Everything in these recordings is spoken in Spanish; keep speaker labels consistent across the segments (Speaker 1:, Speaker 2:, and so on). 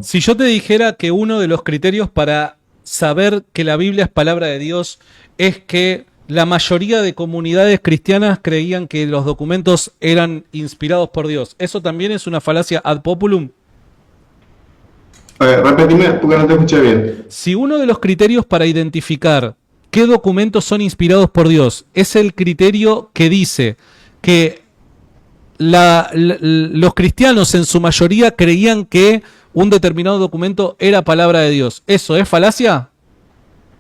Speaker 1: Si yo te dijera que uno de los criterios para saber que la Biblia es palabra de Dios es que la mayoría de comunidades cristianas creían que los documentos eran inspirados por Dios, ¿eso también es una falacia ad populum?
Speaker 2: Repetime porque no te escuché bien.
Speaker 1: Si uno de los criterios para identificar qué documentos son inspirados por Dios es el criterio que dice que los cristianos en su mayoría creían que un determinado documento era palabra de Dios, ¿eso es falacia?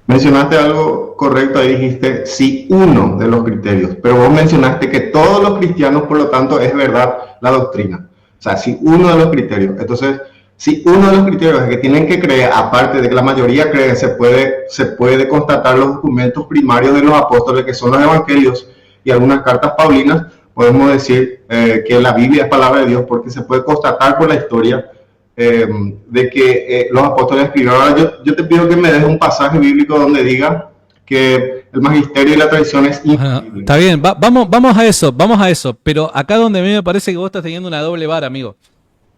Speaker 2: Mencionaste algo correcto, ahí dijiste sí, uno de los criterios, pero vos mencionaste que todos los cristianos, por lo tanto, es verdad la doctrina. O sea, sí, uno de los criterios. Entonces, si uno de los criterios es que tienen que creer, aparte de que la mayoría cree, se puede constatar los documentos primarios de los apóstoles, que son los evangelios y algunas cartas paulinas, podemos decir que la Biblia es palabra de Dios, porque se puede constatar por la historia de que los apóstoles escribieron. Ahora yo te pido que me des un pasaje bíblico donde diga que el magisterio y la tradición es infalible.
Speaker 1: Está bien, vamos a eso, pero acá donde a mí me parece que vos estás teniendo una doble vara, amigo.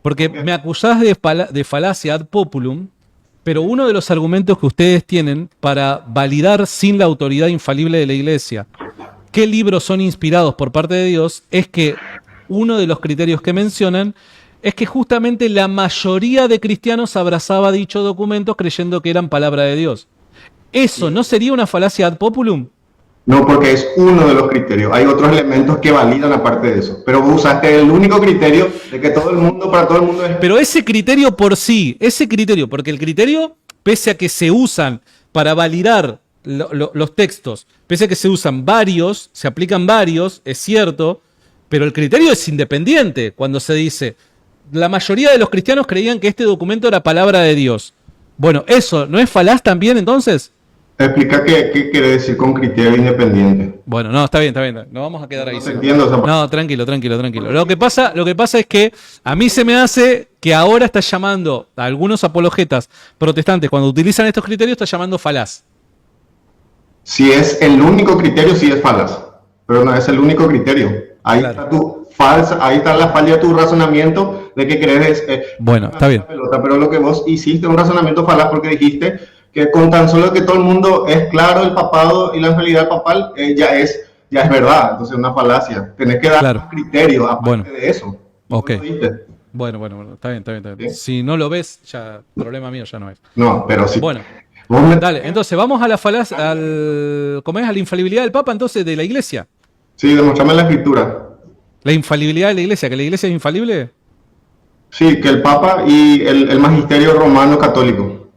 Speaker 1: Porque me acusás de falacia ad populum, pero uno de los argumentos que ustedes tienen para validar sin la autoridad infalible de la Iglesia qué libros son inspirados por parte de Dios es que uno de los criterios que mencionan es que justamente la mayoría de cristianos abrazaba dicho documento creyendo que eran palabra de Dios. ¿Eso no sería una falacia ad populum?
Speaker 2: No, porque es uno de los criterios. Hay otros elementos que validan aparte de eso. Pero vos usaste el único criterio de que todo el mundo, para todo el mundo es...
Speaker 1: Pero ese criterio por sí, porque el criterio, pese a que se usan para validar los textos, pese a que se usan varios, se aplican varios, es cierto, pero el criterio es independiente cuando se dice, la mayoría de los cristianos creían que este documento era palabra de Dios. Bueno, ¿eso no es falaz también entonces?
Speaker 2: Explica qué quiere decir con criterio independiente.
Speaker 1: Bueno, no, está bien, no vamos a quedar ahí.
Speaker 2: No entiendo esa parte.
Speaker 1: No, tranquilo. Lo que pasa es que a mí se me hace que ahora está llamando a algunos apologetas protestantes, cuando utilizan estos criterios, está llamando falaz.
Speaker 2: Si es el único criterio, sí es falaz, pero no es el único criterio. Ahí claro. Ahí está la falla de tu razonamiento de que crees
Speaker 1: bueno, está bien.
Speaker 2: Pelota, pero lo que vos hiciste un razonamiento falaz porque dijiste que con tan solo que todo el mundo es claro el papado y la infalibilidad papal, ya es verdad. Entonces es una falacia. Tenés que dar un criterio aparte de eso.
Speaker 1: Ok. Bueno, está bien. ¿Sí? Si no lo ves, ya problema mío ya no es.
Speaker 2: No, pero sí.
Speaker 1: Bueno, dale, entonces vamos a la falacia, ¿cómo es? A la infalibilidad del Papa, entonces, de la Iglesia.
Speaker 2: Sí, demostrame la escritura.
Speaker 1: ¿La infalibilidad de la Iglesia? ¿Que la Iglesia es infalible?
Speaker 2: Sí, que el Papa y el magisterio romano católico.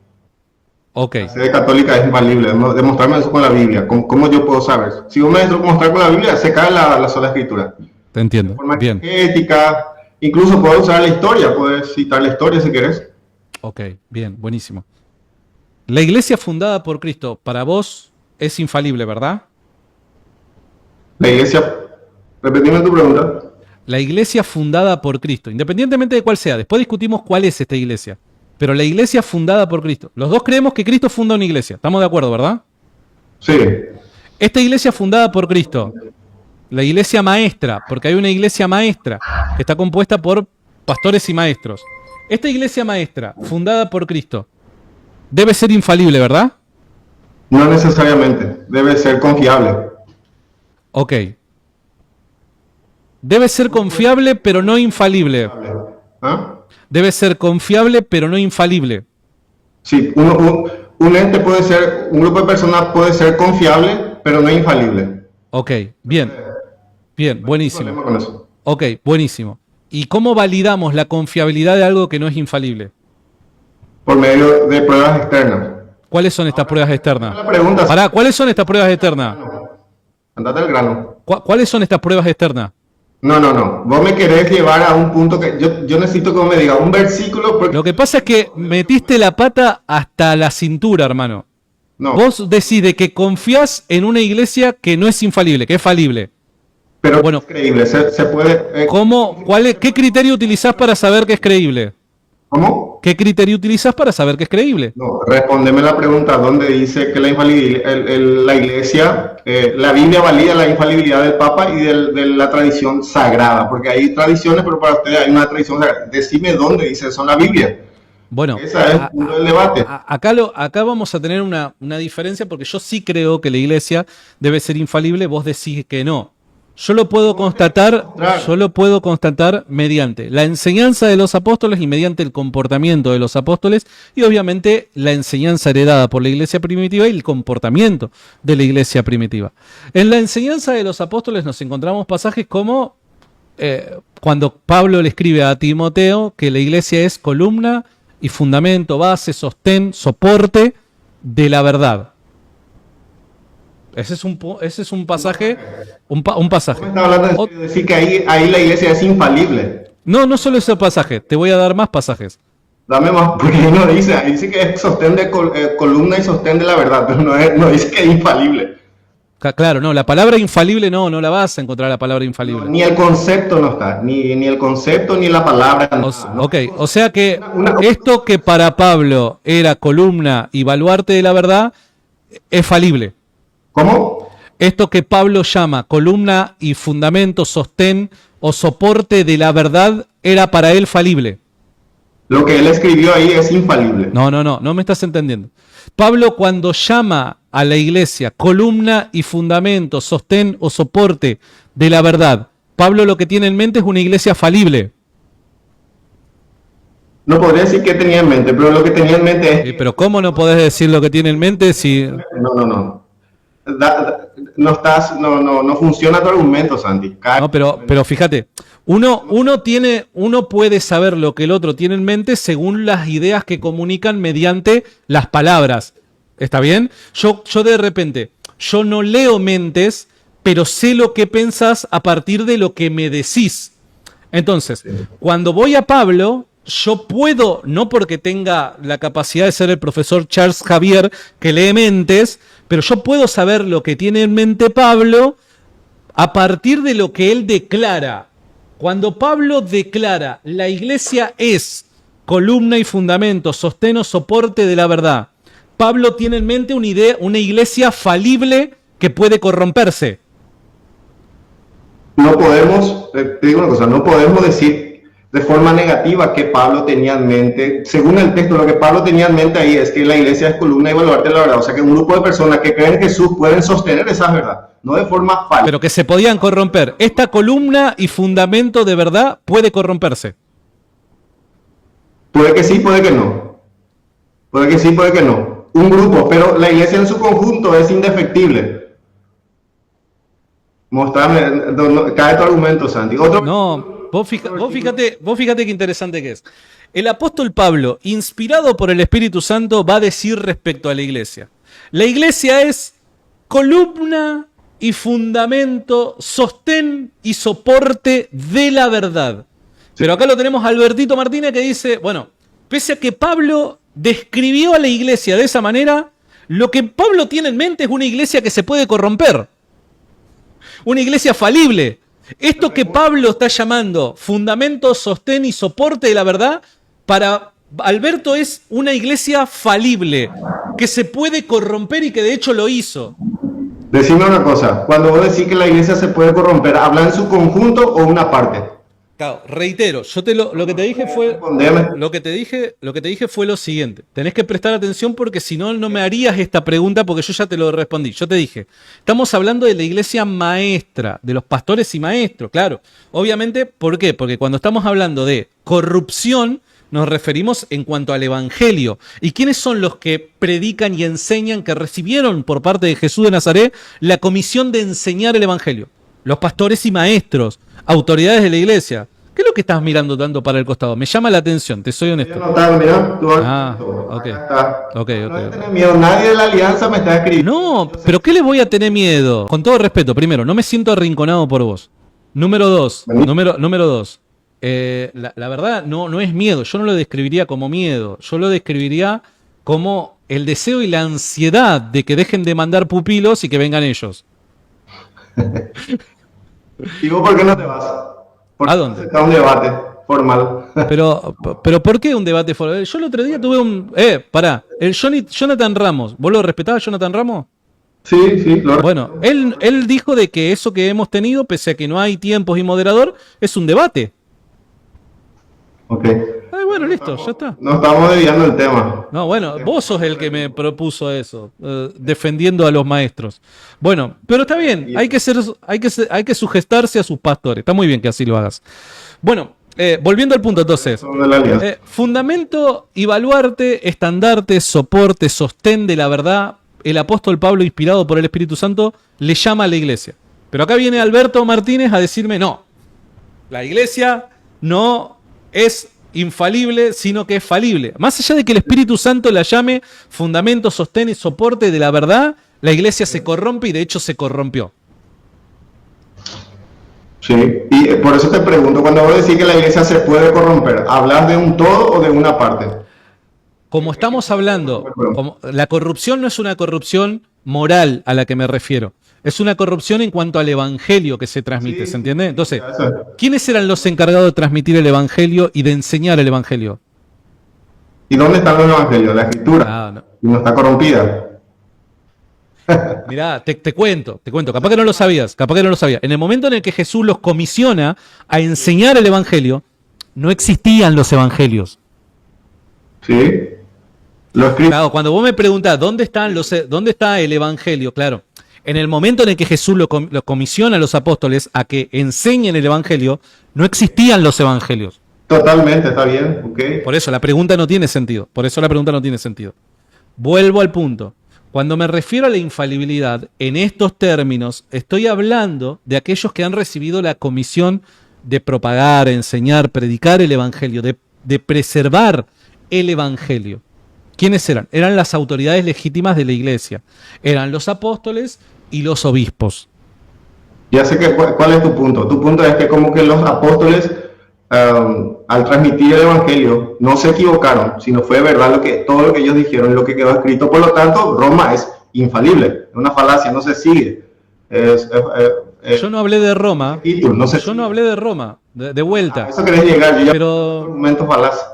Speaker 1: Ok.
Speaker 2: La sede católica es infalible. Demostrarme eso con la Biblia. ¿Cómo yo puedo saber? Si vos me demuestras con la Biblia, se cae la sola escritura.
Speaker 1: Te entiendo. Bien.
Speaker 2: Ética, incluso puedes usar la historia, puedes citar la historia si querés.
Speaker 1: Ok, bien, buenísimo. La Iglesia fundada por Cristo, para vos, es infalible, ¿verdad?
Speaker 2: La Iglesia... Repetime tu pregunta.
Speaker 1: La Iglesia fundada por Cristo, independientemente de cuál sea, después discutimos cuál es esta Iglesia. Pero la Iglesia fundada por Cristo. Los dos creemos que Cristo funda una iglesia. ¿Estamos de acuerdo, verdad?
Speaker 2: Sí.
Speaker 1: Esta iglesia fundada por Cristo, la iglesia maestra, porque hay una iglesia maestra que está compuesta por pastores y maestros. Esta iglesia maestra, fundada por Cristo, debe ser infalible, ¿verdad?
Speaker 2: No necesariamente. Debe ser confiable.
Speaker 1: Ok. Debe ser confiable, pero no infalible.
Speaker 2: ¿Ah?
Speaker 1: Debe ser confiable, pero no infalible.
Speaker 2: Sí, un ente puede ser, un grupo de personas puede ser confiable, pero no infalible.
Speaker 1: Ok, bien. Bien, buenísimo. Con eso. Ok, buenísimo. ¿Y cómo validamos la confiabilidad de algo que no es infalible?
Speaker 2: Por medio de pruebas externas.
Speaker 1: ¿Cuáles son estas pruebas externas?
Speaker 2: Pará,
Speaker 1: ¿cuáles son estas pruebas externas?
Speaker 2: Andate al grano.
Speaker 1: ¿Cuáles son estas pruebas externas?
Speaker 2: No. Vos me querés llevar a un punto que yo necesito que vos me digas un versículo. Porque...
Speaker 1: Lo que pasa es que metiste la pata hasta la cintura, hermano.
Speaker 2: No.
Speaker 1: Vos decís de que confías en una iglesia que no es infalible, que es falible.
Speaker 2: Pero bueno, es creíble, se puede...
Speaker 1: ¿Qué criterio utilizás para saber que es creíble?
Speaker 2: ¿Cómo?
Speaker 1: ¿Qué criterio utilizás para saber que es creíble?
Speaker 2: No, respóndeme la pregunta, ¿dónde dice que la infalibilidad, la iglesia, la Biblia valida la infalibilidad del Papa y de la tradición sagrada? Porque hay tradiciones, pero para ustedes hay una tradición sagrada. Decime dónde dice eso en la Biblia.
Speaker 1: Bueno,
Speaker 2: Ese es el punto del debate.
Speaker 1: acá vamos a tener una diferencia porque yo sí creo que la iglesia debe ser infalible, vos decís que no. Yo lo puedo constatar mediante la enseñanza de los apóstoles y mediante el comportamiento de los apóstoles y obviamente la enseñanza heredada por la iglesia primitiva y el comportamiento de la iglesia primitiva. En la enseñanza de los apóstoles nos encontramos pasajes como cuando Pablo le escribe a Timoteo que la iglesia es columna y fundamento, base, sostén, soporte de la verdad. Ese es un pasaje, un pasaje.
Speaker 2: ¿Cómo está hablando de decir que ahí la iglesia es infalible?
Speaker 1: No solo ese pasaje, te voy a dar más pasajes.
Speaker 2: Dame más, porque ahí dice que es sostén de columna y sostén de la verdad, pero no dice que es infalible.
Speaker 1: Claro, no, la palabra infalible no la vas a encontrar la palabra infalible.
Speaker 2: No, ni el concepto no está, ni el concepto ni la palabra.
Speaker 1: Ok, o sea que esto que para Pablo era columna y baluarte de la verdad es falible.
Speaker 2: ¿Cómo?
Speaker 1: Esto que Pablo llama columna y fundamento, sostén o soporte de la verdad era para él falible.
Speaker 2: Lo que él escribió ahí es infalible.
Speaker 1: No me estás entendiendo. Pablo cuando llama a la iglesia columna y fundamento, sostén o soporte de la verdad, Pablo lo que tiene en mente es una iglesia falible.
Speaker 2: No podría decir qué tenía en mente, pero lo que tenía en mente es...
Speaker 1: Pero ¿cómo no podés decir lo que tiene en mente si...
Speaker 2: No. No funciona tu argumento, Santi.
Speaker 1: No, pero fíjate, uno puede saber lo que el otro tiene en mente según las ideas que comunican mediante las palabras. ¿Está bien? Yo de repente, yo no leo mentes, pero sé lo que pensás a partir de lo que me decís. Entonces, cuando voy a Pablo, yo puedo, no porque tenga la capacidad de ser el profesor Charles Xavier que lee mentes, pero yo puedo saber lo que tiene en mente Pablo a partir de lo que él declara. Cuando Pablo declara, la iglesia es columna y fundamento, sostén o soporte de la verdad, Pablo tiene en mente una iglesia falible que puede corromperse.
Speaker 2: No podemos, te digo una cosa, no podemos decir de forma negativa que Pablo tenía en mente. Según el texto, lo que Pablo tenía en mente ahí es que la iglesia es columna y baluarte de la verdad. O sea, que un grupo de personas que creen en Jesús pueden sostener esa verdad, no de forma falsa.
Speaker 1: Pero que se podían corromper. Esta columna y fundamento de verdad puede corromperse.
Speaker 2: Puede que sí, puede que no. Puede que sí, puede que no. Un grupo, pero la iglesia en su conjunto es indefectible. Mostrame, cae tu argumento, Santi.
Speaker 1: Vos fíjate qué interesante que es. El apóstol Pablo, inspirado por el Espíritu Santo, va a decir respecto a la iglesia. La iglesia es columna y fundamento, sostén y soporte de la verdad. Pero acá lo tenemos a Albertito Martínez que dice, bueno, pese a que Pablo describió a la iglesia de esa manera, lo que Pablo tiene en mente es una iglesia que se puede corromper. Una iglesia falible. Esto que Pablo está llamando fundamento, sostén y soporte de la verdad, para Alberto es una iglesia falible, que se puede corromper y que de hecho lo hizo.
Speaker 2: Decime una cosa, cuando vos decís que la iglesia se puede corromper, ¿habla en su conjunto o una parte?
Speaker 1: Claro, reitero, lo que te dije fue lo que te dije fue lo siguiente. Tenés que prestar atención porque si no, no me harías esta pregunta porque yo ya te lo respondí. Yo te dije, estamos hablando de la iglesia maestra, de los pastores y maestros, claro. Obviamente, ¿por qué? Porque cuando estamos hablando de corrupción, nos referimos en cuanto al evangelio. ¿Y quiénes son los que predican y enseñan, que recibieron por parte de Jesús de Nazaret la comisión de enseñar el evangelio? Los pastores y maestros, autoridades de la iglesia. ¿Qué es lo que estás mirando tanto para el costado? Me llama la atención, te soy honesto. Ok.
Speaker 2: No tenés miedo, nadie de la alianza me está escribiendo.
Speaker 1: No, pero ¿qué le voy a tener miedo? Con todo respeto, primero, no me siento arrinconado por vos. Número dos. La verdad no es miedo, yo no lo describiría como miedo, yo lo describiría como el deseo y la ansiedad de que dejen de mandar pupilos y que vengan ellos.
Speaker 2: ¿Y vos por qué no te vas?
Speaker 1: ¿A dónde?
Speaker 2: Está un debate formal.
Speaker 1: Pero ¿por qué un debate formal? Yo el otro día tuve el Jonathan Ramos, ¿vos lo respetabas, Jonathan Ramos?
Speaker 2: Sí.
Speaker 1: Bueno, él dijo de que eso que hemos tenido, pese a que no hay tiempos y moderador, es un debate.
Speaker 2: Ok.
Speaker 1: bueno, listo, ya está.
Speaker 2: No estamos desviando el tema.
Speaker 1: No, bueno, vos sos el que me propuso eso, defendiendo a los maestros. Bueno, pero está bien, hay que sujetarse a sus pastores. Está muy bien que así lo hagas. Bueno, volviendo al punto entonces. Fundamento y baluarte, estandarte, soporte, sostén de la verdad. El apóstol Pablo, inspirado por el Espíritu Santo, le llama a la iglesia. Pero acá viene Alberto Martínez a decirme, no, la iglesia no es infalible, sino que es falible. Más allá de que el Espíritu Santo la llame fundamento, sostén y soporte de la verdad, la iglesia se corrompe y de hecho se corrompió.
Speaker 2: Sí, y por eso te pregunto, cuando vos decís que la iglesia se puede corromper, ¿hablas de un todo o de una parte?
Speaker 1: Como estamos hablando, la corrupción no es una corrupción moral a la que me refiero. Es una corrupción en cuanto al evangelio que se transmite, ¿se entiende? Entonces, ¿quiénes eran los encargados de transmitir el evangelio y de enseñar el evangelio?
Speaker 2: ¿Y dónde están los evangelios? La escritura.
Speaker 1: No.
Speaker 2: Y no está corrompida.
Speaker 1: Mirá, te cuento, capaz que no lo sabías, En el momento en el que Jesús los comisiona a enseñar el evangelio, no existían los evangelios.
Speaker 2: Sí.
Speaker 1: Claro, cuando vos me preguntás dónde está el evangelio, claro, en el momento en el que Jesús lo comisiona a los apóstoles a que enseñen el evangelio, no existían los evangelios.
Speaker 2: Totalmente, está bien, okay.
Speaker 1: Por eso la pregunta no tiene sentido. Vuelvo al punto. Cuando me refiero a la infalibilidad, en estos términos, estoy hablando de aquellos que han recibido la comisión de propagar, enseñar, predicar el evangelio, de preservar el evangelio. ¿Quiénes eran? Eran las autoridades legítimas de la iglesia. Eran los apóstoles y los obispos.
Speaker 2: Ya sé cuál es tu punto. Tu punto es que como que los apóstoles, al transmitir el evangelio, no se equivocaron, sino fue verdad todo lo que ellos dijeron, lo que quedó escrito. Por lo tanto, Roma es infalible. Es una falacia, no se sigue.
Speaker 1: Yo no hablé de Roma.
Speaker 2: No
Speaker 1: hablé de Roma, de vuelta.
Speaker 2: A eso querés llegar. Yo ya argumento falaz.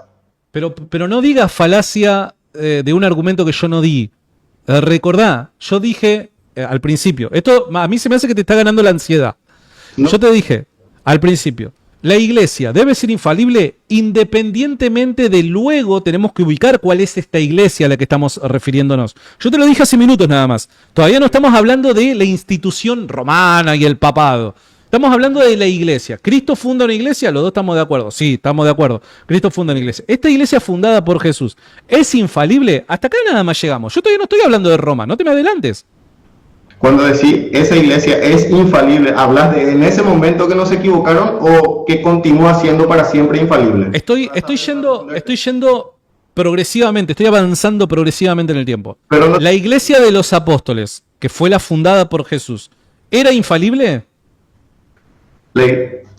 Speaker 1: Pero no digas falacia de un argumento que yo no di. Recordá, yo dije al principio, esto a mí se me hace que te está ganando la ansiedad. No. Yo te dije al principio, la iglesia debe ser infalible independientemente de luego tenemos que ubicar cuál es esta iglesia a la que estamos refiriéndonos. Yo te lo dije hace minutos nada más. Todavía no estamos hablando de la institución romana y el papado. Estamos hablando de la iglesia. ¿Cristo funda una iglesia? Los dos estamos de acuerdo. Sí, estamos de acuerdo. Cristo funda una iglesia. Esta iglesia fundada por Jesús, ¿es infalible? Hasta acá nada más llegamos. Yo todavía no estoy hablando de Roma. No te me adelantes.
Speaker 2: Cuando decís esa iglesia es infalible, ¿hablas de en ese momento que no se equivocaron o que continúa siendo para siempre infalible?
Speaker 1: Estoy yendo progresivamente, estoy avanzando progresivamente en el tiempo. Pero no... La iglesia de los apóstoles, que fue la fundada por Jesús, ¿era infalible?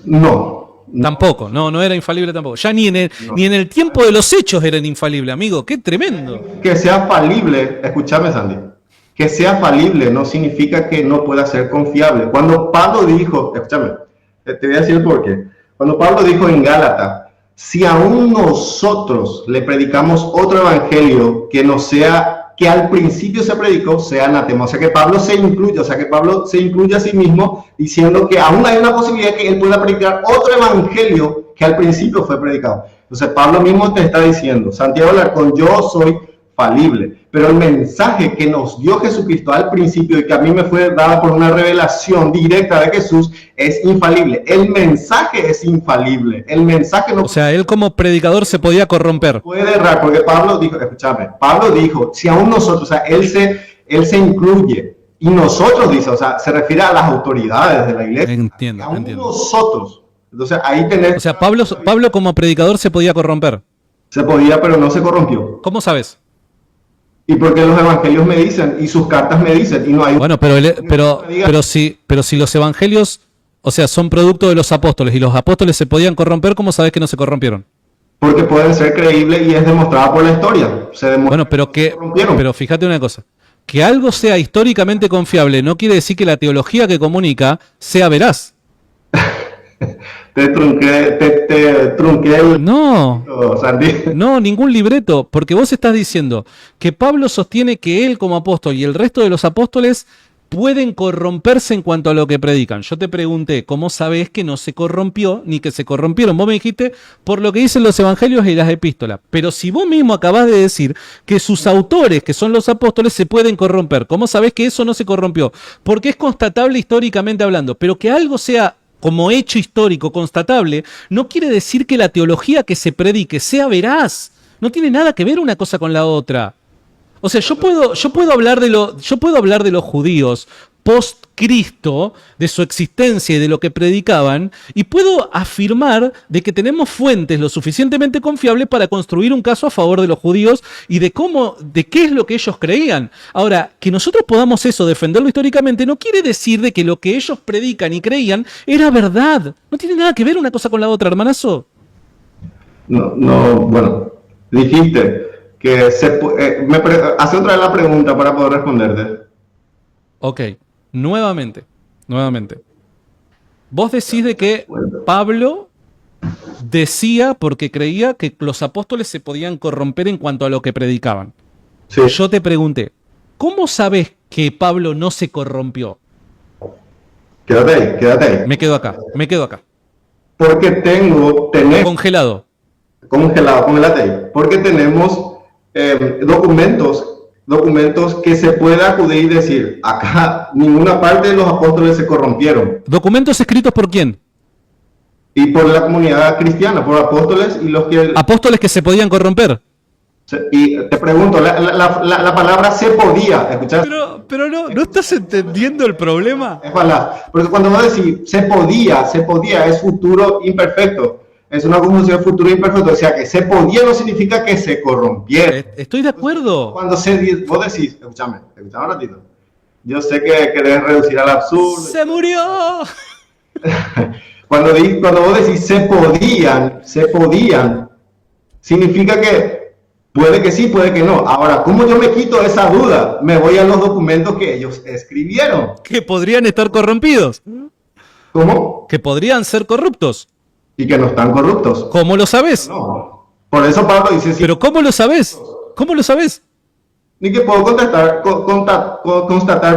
Speaker 2: No.
Speaker 1: Tampoco, no era infalible tampoco. Ya ni en el tiempo de los hechos eran infalibles, amigo. ¡Qué tremendo!
Speaker 2: Que sea falible, escúchame, Sandy. Que sea falible no significa que no pueda ser confiable. Cuando Pablo dijo, escúchame, te voy a decir por qué. Cuando Pablo dijo en Gálatas, si aún nosotros le predicamos otro evangelio que no sea que al principio se predicó, sea anatema. O sea que Pablo se incluye a sí mismo diciendo que aún hay una posibilidad que él pueda predicar otro evangelio que al principio fue predicado. Entonces Pablo mismo te está diciendo, Santiago Alarcón, yo soy falible, pero el mensaje que nos dio Jesucristo al principio y que a mí me fue dado por una revelación directa de Jesús es infalible. El mensaje es infalible. El mensaje no.
Speaker 1: O sea, él como predicador se podía corromper.
Speaker 2: Puede errar, porque Pablo dijo, escúchame, Pablo dijo, si aún nosotros, o sea, él se incluye y nosotros dice, o sea, se refiere a las autoridades de la iglesia.
Speaker 1: Entiendo.
Speaker 2: Nosotros. Entonces ahí tenés.
Speaker 1: O sea, Pablo como predicador se podía corromper.
Speaker 2: Se podía, pero no se corrompió.
Speaker 1: ¿Cómo sabes?
Speaker 2: Y porque los evangelios me dicen y sus cartas me dicen y no hay.
Speaker 1: Bueno, pero si los evangelios, o sea, son producto de los apóstoles y los apóstoles se podían corromper, ¿cómo sabes que no se corrompieron?
Speaker 2: Porque pueden ser creíbles y es demostrado por la historia.
Speaker 1: Bueno, pero fíjate una cosa, que algo sea históricamente confiable no quiere decir que la teología que comunica sea veraz.
Speaker 2: Te trunqué el...
Speaker 1: No, ningún libreto, porque vos estás diciendo que Pablo sostiene que él como apóstol y el resto de los apóstoles pueden corromperse en cuanto a lo que predican. Yo te pregunté, ¿cómo sabés que no se corrompió ni que se corrompieron? Vos me dijiste, por lo que dicen los evangelios y las epístolas. Pero si vos mismo acabás de decir que sus autores, que son los apóstoles, se pueden corromper, ¿cómo sabés que eso no se corrompió? Porque es constatable históricamente hablando, pero que algo sea como hecho histórico constatable, no quiere decir que la teología que se predique sea veraz. No tiene nada que ver una cosa con la otra. O sea, yo puedo hablar de los judíos post-Cristo, de su existencia y de lo que predicaban, y puedo afirmar de que tenemos fuentes lo suficientemente confiables para construir un caso a favor de los judíos y de qué es lo que ellos creían. Ahora, que nosotros podamos defenderlo históricamente, no quiere decir de que lo que ellos predican y creían era verdad. No tiene nada que ver una cosa con la otra, hermanazo.
Speaker 2: No, bueno, dijiste que hace otra vez la pregunta para poder responderte.
Speaker 1: Ok, nuevamente. Vos decís de que Pablo decía, porque creía que los apóstoles se podían corromper en cuanto a lo que predicaban.
Speaker 2: Sí.
Speaker 1: Yo te pregunté, ¿cómo sabés que Pablo no se corrompió?
Speaker 2: Quédate ahí.
Speaker 1: Me quedo acá.
Speaker 2: Porque tenés
Speaker 1: Congelado.
Speaker 2: congelate ahí. Porque tenemos documentos que se puede acudir y decir, acá ninguna parte de los apóstoles se corrompieron.
Speaker 1: ¿Documentos escritos por quién?
Speaker 2: Y por la comunidad cristiana, por apóstoles y los que...
Speaker 1: Apóstoles que se podían corromper.
Speaker 2: Y te pregunto, la palabra se podía, ¿escuchás?
Speaker 1: Pero no estás entendiendo el problema.
Speaker 2: Es falaz, porque cuando vos decís se podía, es futuro imperfecto. Es una conjunción de futuro imperfecto, o sea que se podía no significa que se corrompiera.
Speaker 1: Estoy de acuerdo.
Speaker 2: Cuando vos decís, escúchame un ratito. Yo sé que querés reducir al absurdo.
Speaker 1: ¡Se murió!
Speaker 2: Cuando vos decís se podían, significa que puede que sí, puede que no. Ahora, ¿cómo yo me quito esa duda? Me voy a los documentos que ellos escribieron.
Speaker 1: Que podrían estar corrompidos.
Speaker 2: ¿Cómo?
Speaker 1: Que podrían ser corruptos.
Speaker 2: Y que no están corruptos.
Speaker 1: ¿Cómo lo sabes?
Speaker 2: No. Por eso Pablo dice...
Speaker 1: ¿Pero cómo lo sabes? ¿Cómo lo sabes?
Speaker 2: Ni que puedo constatar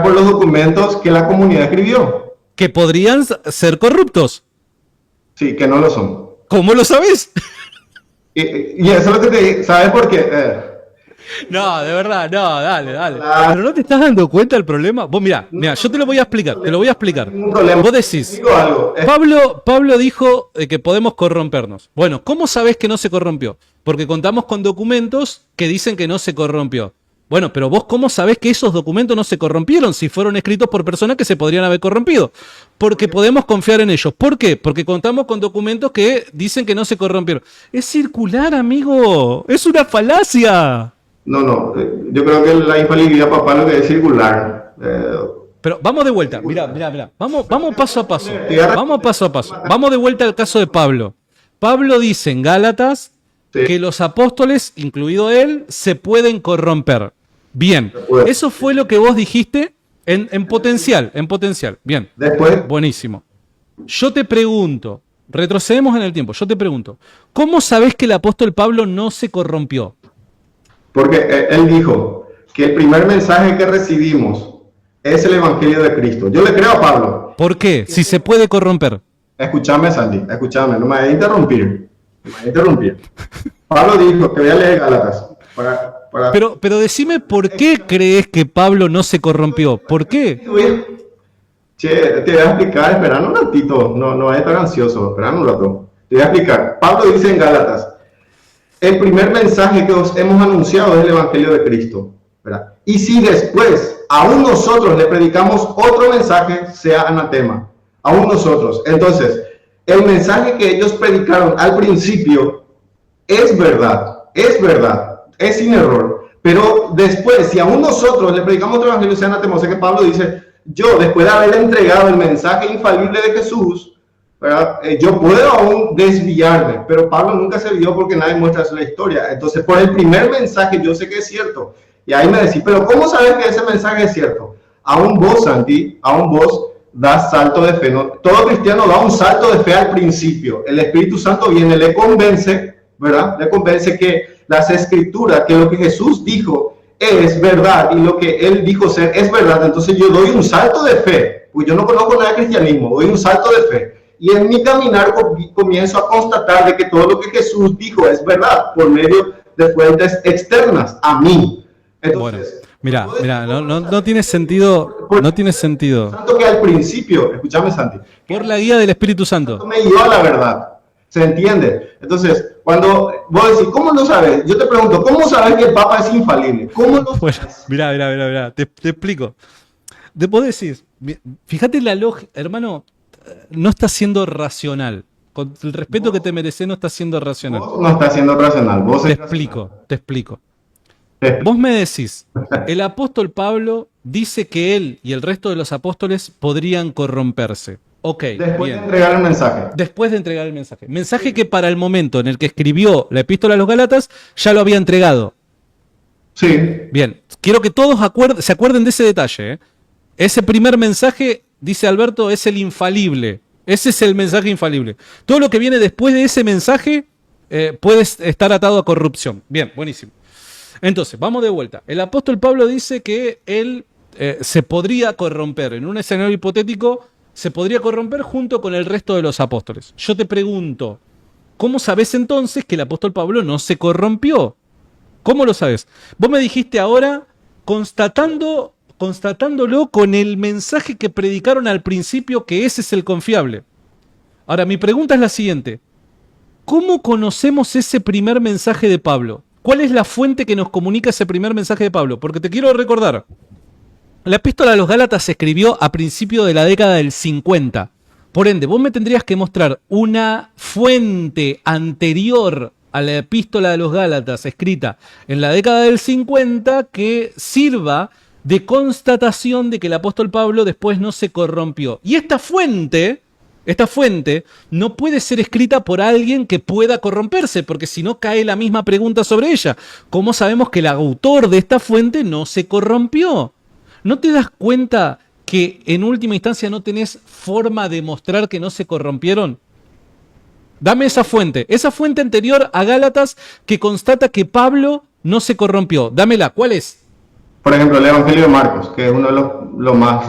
Speaker 2: por los documentos que la comunidad escribió.
Speaker 1: Que podrían ser corruptos.
Speaker 2: Sí, que no lo son.
Speaker 1: ¿Cómo lo sabes?
Speaker 2: Y eso es lo que te digo. ¿Sabes por qué?
Speaker 1: No, de verdad, no, dale. ¿Pero no te estás dando cuenta del problema? Vos mirá, yo te lo voy a explicar, Vos decís,
Speaker 2: digo algo.
Speaker 1: Pablo dijo que podemos corrompernos. Bueno, ¿cómo sabés que no se corrompió? Porque contamos con documentos que dicen que no se corrompió. Bueno, pero vos ¿cómo sabés que esos documentos no se corrompieron si fueron escritos por personas que se podrían haber corrompido? Porque podemos confiar en ellos. ¿Por qué? Porque contamos con documentos que dicen que no se corrompieron. Es circular, amigo. Es una falacia.
Speaker 2: No, yo creo que la infalibilidad papá lo que es circular.
Speaker 1: Pero vamos de vuelta, mirá. Vamos paso a paso. Vamos de vuelta al caso de Pablo. Pablo dice en Gálatas que los apóstoles, incluido él, se pueden corromper. Bien, eso fue lo que vos dijiste en potencial. Bien,
Speaker 2: después,
Speaker 1: buenísimo. Yo te pregunto, retrocedemos en el tiempo, yo te pregunto, ¿cómo sabés que el apóstol Pablo no se corrompió?
Speaker 2: Porque él dijo que el primer mensaje que recibimos es el Evangelio de Cristo. Yo le creo a Pablo.
Speaker 1: ¿Por qué? Si se puede corromper.
Speaker 2: Escúchame, Sandy, no me vayas a interrumpir. Pablo dijo que voy a leer Gálatas.
Speaker 1: Pero decime por qué crees que Pablo no se corrompió. ¿Por qué?
Speaker 2: Che, te voy a explicar, espera un ratito. No vayas tan ansioso, espera un rato. Te voy a explicar. Pablo dice en Gálatas: el primer mensaje que os hemos anunciado es el Evangelio de Cristo, ¿verdad? Y si después aún nosotros le predicamos otro mensaje, sea anatema. Aún nosotros. Entonces, el mensaje que ellos predicaron al principio es verdad, es sin error. Pero después, si aún nosotros le predicamos otro evangelio, sea anatema. O sea que Pablo dice, yo después de haberle entregado el mensaje infalible de Jesús, ¿verdad? Yo puedo aún desviarme, pero Pablo nunca se vio porque nadie muestra la historia. Entonces, por el primer mensaje yo sé que es cierto. Y ahí me decís, pero ¿cómo sabes que ese mensaje es cierto? Aún vos, Santi, das salto de fe. ¿No? Todo cristiano da un salto de fe al principio. El Espíritu Santo viene, le convence, ¿verdad? Le convence que las Escrituras, que lo que Jesús dijo es verdad y lo que él dijo ser es verdad, entonces yo doy un salto de fe, pues yo no conozco nada de cristianismo, doy un salto de fe. Y en mi caminar comienzo a constatar de que todo lo que Jesús dijo es verdad por medio de fuentes externas a mí. Entonces,
Speaker 1: bueno, mira, no tiene sentido, no tiene sentido.
Speaker 2: Tanto que al principio, escúchame Santi,
Speaker 1: Por la guía del Espíritu Santo.
Speaker 2: me guió a la verdad. ¿Se entiende? Entonces, cuando vos decís, ¿cómo lo sabes? Yo te pregunto, ¿cómo sabes que el Papa es infalible? ¿Cómo lo
Speaker 1: Bueno,
Speaker 2: sabes?
Speaker 1: mira, te explico. Vos decís, fíjate la lógica, hermano, no está siendo racional. Con el respeto que te mereces, no está siendo racional.
Speaker 2: Vos no estás siendo racional. Vos
Speaker 1: Te
Speaker 2: sos
Speaker 1: explico.
Speaker 2: racional.
Speaker 1: Vos me decís, el apóstol Pablo dice que él y el resto de los apóstoles podrían corromperse. Ok,
Speaker 2: Después
Speaker 1: bien.
Speaker 2: de entregar el mensaje.
Speaker 1: Después de entregar el mensaje. Mensaje que para el momento en el que escribió la epístola a los Gálatas ya lo había entregado.
Speaker 2: Sí.
Speaker 1: Bien, quiero que todos se acuerden de ese detalle. Ese primer mensaje, dice Alberto, es el infalible. Ese es el mensaje infalible. Todo lo que viene después de ese mensaje puede estar atado a corrupción. Bien, buenísimo. Entonces, vamos de vuelta. El apóstol Pablo dice que él se podría corromper. En un escenario hipotético, se podría corromper junto con el resto de los apóstoles. Yo te pregunto, ¿cómo sabes entonces que el apóstol Pablo no se corrompió? ¿Cómo lo sabes? Vos me dijiste ahora, constatándolo con el mensaje que predicaron al principio, que ese es el confiable. Ahora, mi pregunta es la siguiente. ¿Cómo conocemos ese primer mensaje de Pablo? ¿Cuál es la fuente que nos comunica ese primer mensaje de Pablo? Porque te quiero recordar, la epístola a los Gálatas se escribió a principio de la década del 50. Por ende, vos me tendrías que mostrar una fuente anterior a la epístola de los Gálatas escrita en la década del 50 que sirva de constatación de que el apóstol Pablo después no se corrompió. Y esta fuente no puede ser escrita por alguien que pueda corromperse, porque si no cae la misma pregunta sobre ella. ¿Cómo sabemos que el autor de esta fuente no se corrompió? ¿No te das cuenta que en última instancia no tenés forma de mostrar que no se corrompieron? Dame esa fuente anterior a Gálatas que constata que Pablo no se corrompió. Dámela, ¿cuál es?
Speaker 2: Por ejemplo, el Evangelio de Marcos, que es uno de los más...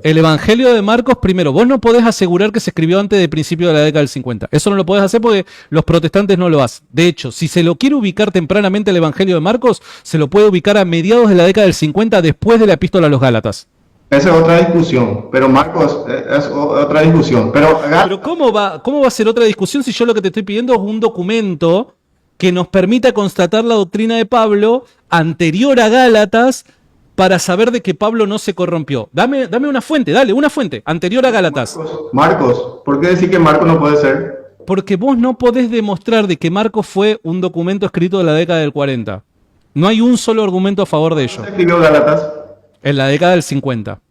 Speaker 1: El Evangelio de Marcos, primero, vos no podés asegurar que se escribió antes del principio de la década del 50. Eso no lo podés hacer porque los protestantes no lo hacen. De hecho, si se lo quiere ubicar tempranamente el Evangelio de Marcos, se lo puede ubicar a mediados de la década del 50, después de la epístola a los Gálatas.
Speaker 2: Esa es otra discusión, pero Marcos es otra discusión. Pero
Speaker 1: ¿cómo va a ser otra discusión si yo lo que te estoy pidiendo es un documento que nos permita constatar la doctrina de Pablo anterior a Gálatas para saber de que Pablo no se corrompió? Dame una fuente, dale, una fuente anterior a Gálatas.
Speaker 2: Marcos, ¿por qué decir que Marcos no puede ser?
Speaker 1: Porque vos no podés demostrar de que Marcos fue un documento escrito de la década del 40. No hay un solo argumento a favor de ello.
Speaker 2: ¿Cómo se escribió Gálatas?
Speaker 1: En la década del 50.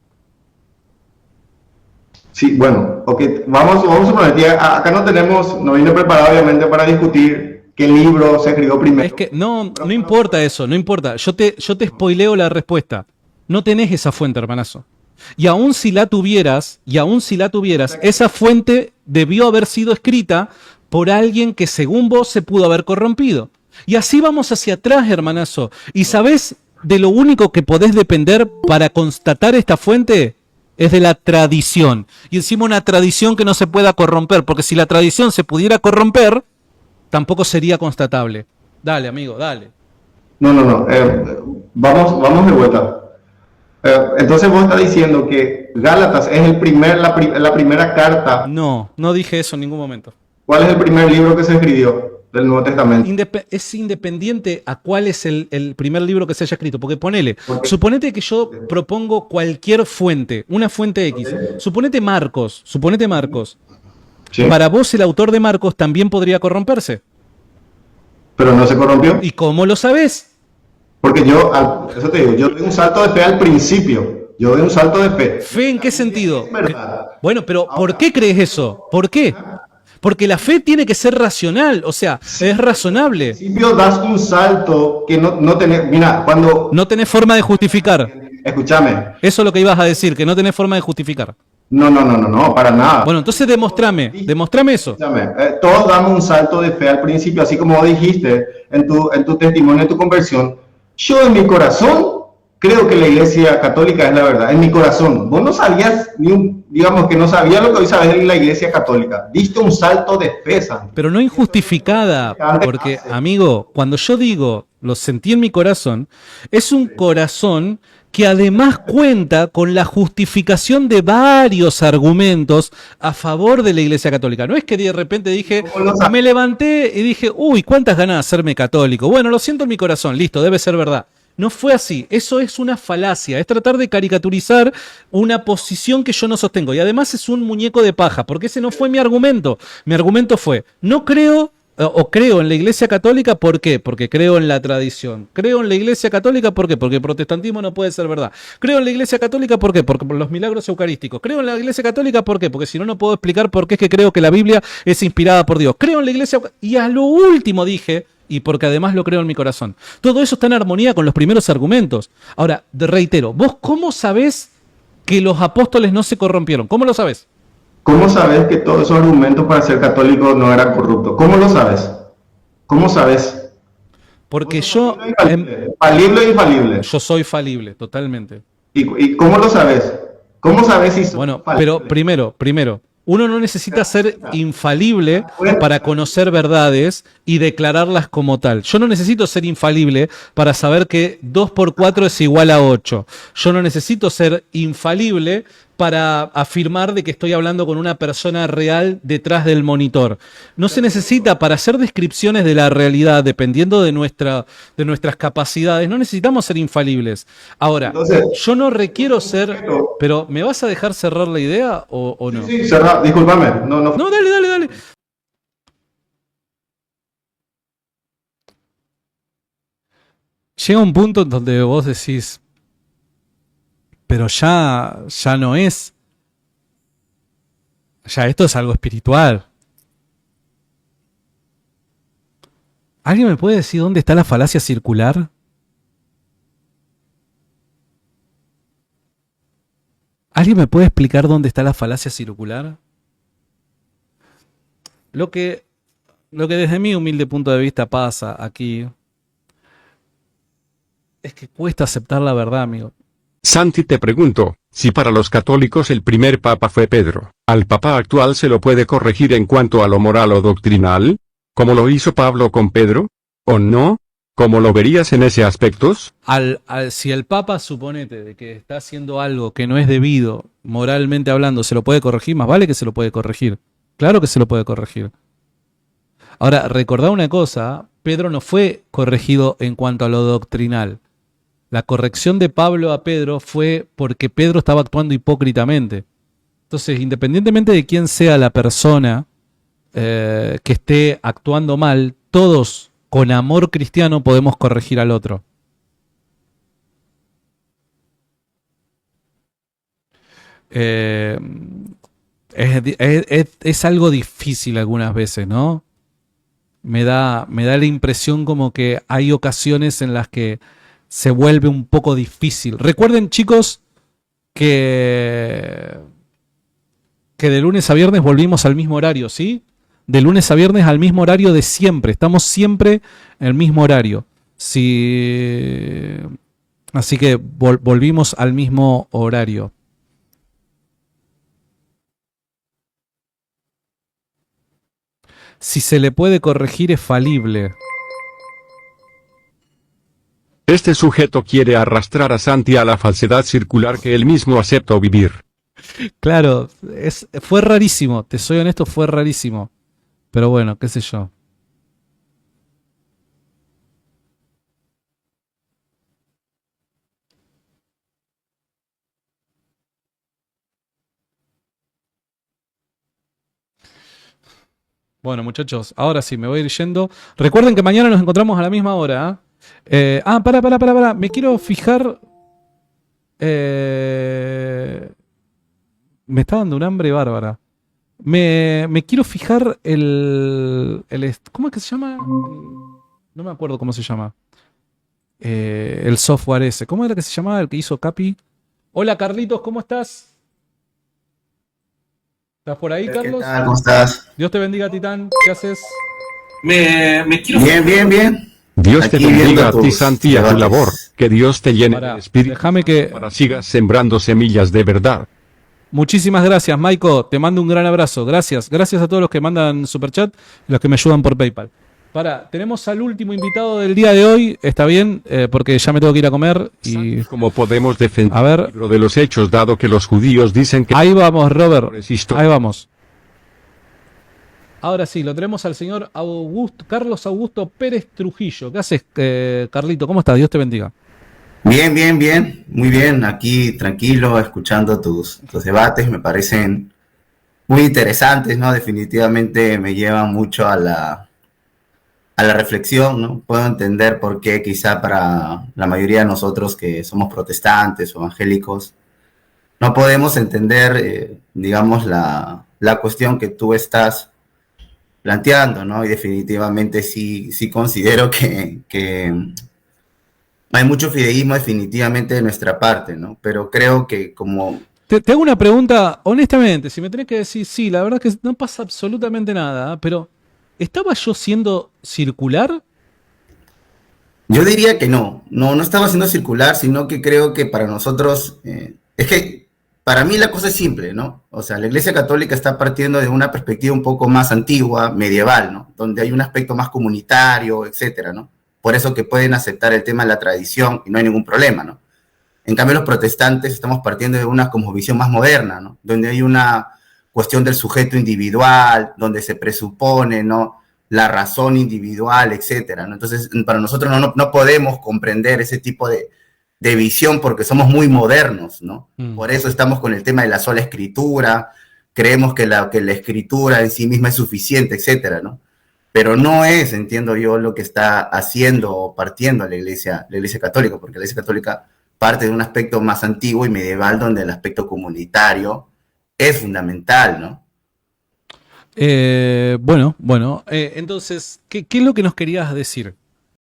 Speaker 2: Sí, bueno, ok, vamos a poner, acá no vine preparado obviamente para discutir qué libro se escribió primero.
Speaker 1: Es que no importa eso, no importa. Yo te spoileo la respuesta. No tenés esa fuente, hermanazo. Y aún si la tuvieras, esa fuente debió haber sido escrita por alguien que según vos se pudo haber corrompido. Y así vamos hacia atrás, hermanazo. ¿Y sabés de lo único que podés depender para constatar esta fuente? Es de la tradición. Y encima una tradición que no se pueda corromper, porque si la tradición se pudiera corromper, tampoco sería constatable. Dale, amigo, dale.
Speaker 2: No. Vamos de vuelta. Entonces vos estás diciendo que Gálatas es la primera carta.
Speaker 1: No dije eso en ningún momento.
Speaker 2: ¿Cuál es el primer libro que se escribió del Nuevo Testamento?
Speaker 1: Es independiente a cuál es el primer libro que se haya escrito. Porque suponete que yo propongo cualquier fuente, una fuente X.
Speaker 2: Okay.
Speaker 1: Suponete Marcos.
Speaker 2: Sí.
Speaker 1: Para vos el autor de Marcos también podría corromperse.
Speaker 2: Pero no se corrompió.
Speaker 1: ¿Y cómo lo sabés?
Speaker 2: Porque eso te digo, yo doy un salto de fe al principio. Yo doy un salto de fe.
Speaker 1: ¿Fe en qué sentido?
Speaker 2: Es verdad.
Speaker 1: Bueno, pero ¿por qué crees eso? ¿Por qué? Porque la fe tiene que ser racional, o sea, es razonable.
Speaker 2: Al principio das un salto que no tenés. Mira, cuando.
Speaker 1: No tenés forma de justificar.
Speaker 2: Escúchame.
Speaker 1: Eso es lo que ibas a decir, que no tenés forma de justificar.
Speaker 2: No, para nada.
Speaker 1: Bueno, entonces demostrame eso.
Speaker 2: Todos damos un salto de fe al principio, así como dijiste en tu testimonio, en tu conversión. yo en mi corazón creo que la Iglesia Católica es la verdad, en mi corazón. Vos no sabías, digamos que no sabías lo que hoy sabes de la Iglesia Católica. Diste un salto de fe, Santi.
Speaker 1: Pero no injustificada, porque, amigo, cuando yo digo lo sentí en mi corazón, es un corazón que además cuenta con la justificación de varios argumentos a favor de la Iglesia Católica. No es que de repente dije, me levanté y dije, uy, cuántas ganas de hacerme católico. Bueno, lo siento en mi corazón, listo, debe ser verdad. No fue así, eso es una falacia, es tratar de caricaturizar una posición que yo no sostengo. Y además es un muñeco de paja, porque ese no fue mi argumento. Mi argumento fue, no creo o creo en la Iglesia Católica, ¿por qué? Porque creo en la tradición. Creo en la Iglesia Católica, ¿por qué? Porque el protestantismo no puede ser verdad. Creo en la Iglesia Católica, ¿por qué? Porque por los milagros eucarísticos. Creo en la Iglesia Católica, ¿por qué? Porque si no, no puedo explicar por qué es que creo que la Biblia es inspirada por Dios. Creo en la Iglesia... Y a lo último dije, y porque además lo creo en mi corazón. Todo eso está en armonía con los primeros argumentos. Ahora, reitero, ¿vos cómo sabés que los apóstoles no se corrompieron? ¿Cómo lo sabés?
Speaker 2: ¿Cómo sabes que todos esos argumentos para ser católico no eran corruptos? ¿Cómo lo sabes? ¿Cómo sabes?
Speaker 1: Porque yo...
Speaker 2: Falible o infalible.
Speaker 1: Yo soy falible, totalmente.
Speaker 2: ¿Y cómo lo sabes? ¿Cómo sabes si
Speaker 1: bueno, pero primero, uno no necesita ser infalible para conocer verdades y declararlas como tal. Yo no necesito ser infalible para saber que 2 por 4 es igual a 8. Yo no necesito ser infalible para afirmar de que estoy hablando con una persona real detrás del monitor. No se necesita para hacer descripciones de la realidad, dependiendo de nuestras capacidades, no necesitamos ser infalibles. Ahora, entonces, yo no requiero ser... Pero, ¿me vas a dejar cerrar la idea o no?
Speaker 2: Sí, cerrar, discúlpame. No,
Speaker 1: dale. Llega un punto en donde vos decís, pero ya no es. Ya esto es algo espiritual. ¿Alguien me puede decir dónde está la falacia circular? ¿Alguien me puede explicar dónde está la falacia circular? Lo que desde mi humilde punto de vista pasa aquí es que cuesta aceptar la verdad, amigo.
Speaker 3: Santi, te pregunto, si para los católicos el primer papa fue Pedro, ¿al papa actual se lo puede corregir en cuanto a lo moral o doctrinal? ¿Como lo hizo Pablo con Pedro? ¿O no? ¿Cómo lo verías en ese aspecto?
Speaker 1: Si el papa, suponete, de que está haciendo algo que no es debido, moralmente hablando, ¿se lo puede corregir? Más vale que se lo puede corregir. Claro que se lo puede corregir. Ahora, recordá una cosa, Pedro no fue corregido en cuanto a lo doctrinal. La corrección de Pablo a Pedro fue porque Pedro estaba actuando hipócritamente. Entonces, independientemente de quién sea la persona que esté actuando mal, todos con amor cristiano podemos corregir al otro. Es algo difícil algunas veces, ¿no? Me da la impresión como que hay ocasiones en las que se vuelve un poco difícil. Recuerden, chicos, que de lunes a viernes volvimos al mismo horario, ¿sí? De lunes a viernes al mismo horario de siempre. Estamos siempre en el mismo horario. Sí. Así que volvimos al mismo horario. Si se le puede corregir, es falible.
Speaker 3: Este sujeto quiere arrastrar a Santi a la falsedad circular que él mismo aceptó vivir.
Speaker 1: Claro, fue rarísimo, te soy honesto, fue rarísimo. Pero bueno, qué sé yo. Bueno, muchachos, ahora sí, me voy a ir yendo. Recuerden que mañana nos encontramos a la misma hora. Para. Me quiero fijar... me está dando un hambre bárbara. Me quiero fijar ¿cómo es que se llama? No me acuerdo cómo se llama. El software ese. ¿Cómo era que se llamaba el que hizo Capi? Hola, Carlitos, ¿cómo estás? ¿Estás por ahí, Carlos?
Speaker 4: ¿Qué tal? ¿Cómo estás?
Speaker 1: Dios te bendiga, Titán. ¿Qué haces?
Speaker 4: Me quiero... Bien.
Speaker 3: Dios te
Speaker 4: Aquí viendo
Speaker 3: bendiga a ti,
Speaker 4: tus
Speaker 3: Santi, y a tu
Speaker 4: debates.
Speaker 3: labor. Que Dios te llene
Speaker 1: Pará,
Speaker 3: de espíritu
Speaker 1: déjame que...
Speaker 3: para sigas sembrando semillas de verdad.
Speaker 1: Muchísimas gracias, Maiko. Te mando un gran abrazo. Gracias. Gracias a todos los que mandan superchat y los que me ayudan por PayPal. Tenemos al último invitado del día de hoy. Está bien, porque ya me tengo que ir a comer. Y
Speaker 3: ¿Cómo podemos defender
Speaker 1: A ver.
Speaker 3: el libro de los hechos, dado que los judíos dicen que
Speaker 1: ahí vamos, Robert.
Speaker 3: Resisto.
Speaker 1: Ahí vamos. Ahora sí, lo tenemos al señor Carlos Augusto Pérez Trujillo. ¿Qué haces, Carlito? ¿Cómo estás? Dios te bendiga.
Speaker 4: Bien, bien, bien, muy bien, aquí tranquilo, escuchando tus debates, me parecen muy interesantes, ¿no? Definitivamente me llevan mucho a la reflexión, ¿no? Puedo entender por qué quizá para la mayoría de nosotros que somos protestantes o evangélicos, no podemos entender, digamos, la cuestión que tú estás planteando, ¿no? Y definitivamente sí considero que hay mucho fideísmo definitivamente de nuestra parte, ¿no? Pero creo que como...
Speaker 1: Te hago una pregunta, honestamente, si me tenés que decir, sí, la verdad que no pasa absolutamente nada, pero ¿estaba yo siendo circular?
Speaker 4: Yo diría que no estaba siendo circular, sino que creo que para nosotros, es que para mí la cosa es simple, ¿no? O sea, la Iglesia Católica está partiendo de una perspectiva un poco más antigua, medieval, ¿no? Donde hay un aspecto más comunitario, etcétera, ¿no? Por eso que pueden aceptar el tema de la tradición y no hay ningún problema, ¿no? En cambio, los protestantes estamos partiendo de una cosmovisión más moderna, ¿no? Donde hay una cuestión del sujeto individual, donde se presupone, ¿no? La razón individual, etcétera, ¿no? Entonces, para nosotros no podemos comprender ese tipo de visión porque somos muy modernos, ¿no? Por eso estamos con el tema de la sola escritura, creemos que la escritura en sí misma es suficiente, etcétera, ¿no? Pero no es, entiendo yo, lo que está haciendo o partiendo la Iglesia Católica, porque la Iglesia Católica parte de un aspecto más antiguo y medieval donde el aspecto comunitario es fundamental, ¿no?
Speaker 1: Bueno, entonces, ¿qué es lo que nos querías decir?